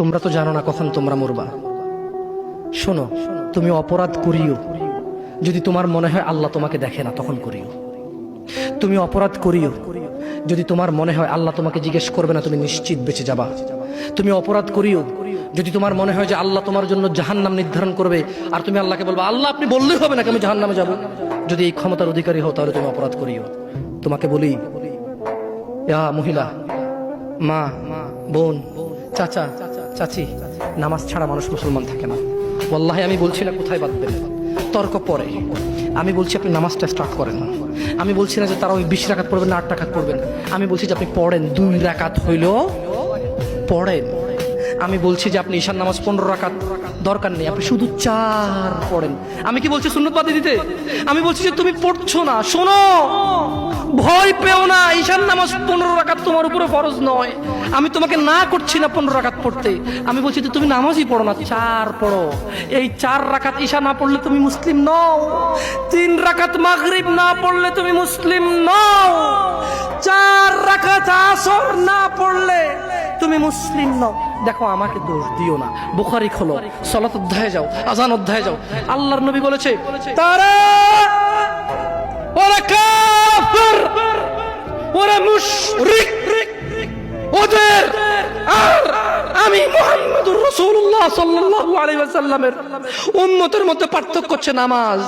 তোমরা তো জানো না কখন তোমরা মরবা। শোনো, তুমি অপরাধ করিও যদি তোমার মনে হয় আল্লাহ তোমাকে দেখে না, তখন করিও। তুমি অপরাধ করিও যদি তোমার মনে হয় আল্লাহ তোমাকে জিজ্ঞেস করবে না, তুমি নিশ্চিত বেঁচে যাবা। তুমি অপরাধ করিও যদি তোমার মনে হয় যে আল্লাহ তোমার জন্য জাহান্নাম নির্ধারণ করবে, আর তুমি আল্লাহকে বলবা আল্লাহ আপনি বললেই হবে নাকি আমি জাহান্নামে যাব। যদি এই ক্ষমতার অধিকারী হও তাহলে তুমি অপরাধ করিও। তোমাকে বলি, মহিলা, মা, বোন, চাচা, চাচি, নামাজ ছাড়া মানুষ মুসলমান থাকে না। ওয়াল্লাহি আমি বলছি না কোথায় বাঁধবেন, তর্ক পরে। আমি বলছি আপনি নামাজটা স্টার্ট করেন। আমি বলছি না যে তারা ওই 20 রাকাত পড়বেন না 8 রাকাত পড়বেন। আমি বলছি যে আপনি পড়েন, 2 রাকাত হইলেও পড়েন। আমি বলছি যে আপনি ঈশার নামাজ 15 রাকাত দরকার নেই, আপনি শুধু 4 পড়েন। আমি কি বলছি সুন্নত বাদ দিতে? আমি বলছি যে তুমি পড়ছো না, শোনো, ভয় পেও না, ঈশার নামাজ 15 রাকাত তোমার উপরে ফরজ নয়। আমি তোমাকে না করছি না 15 রাকাত পড়তে, আমি বলছি যে তুমি নামাজই পড়ো না, 4 পড়ো। এই 4 রাকাত ঈশা না পড়লে তুমি মুসলিম নও, 3 রাকাত মাগরিব না পড়লে তুমি মুসলিম নও, 4 রাকাত আসর না পড়লে তুমি মুসলিম নও। দেখো আমাকে দোষ দিও না, বুখারী খোলো, সালাত অধ্যায়ে যাও, আযান অধ্যায়ে যাও। আল্লাহর নবী বলেছে তারা ওরা কাফির, ওরা মুশরিক, ওদের আর আমি মুহাম্মদুর রাসূলুল্লাহ সাল্লাল্লাহু আলাইহি ওয়াসাল্লামের উম্মতের মধ্যে পার্থক্য হচ্ছে নামাজ।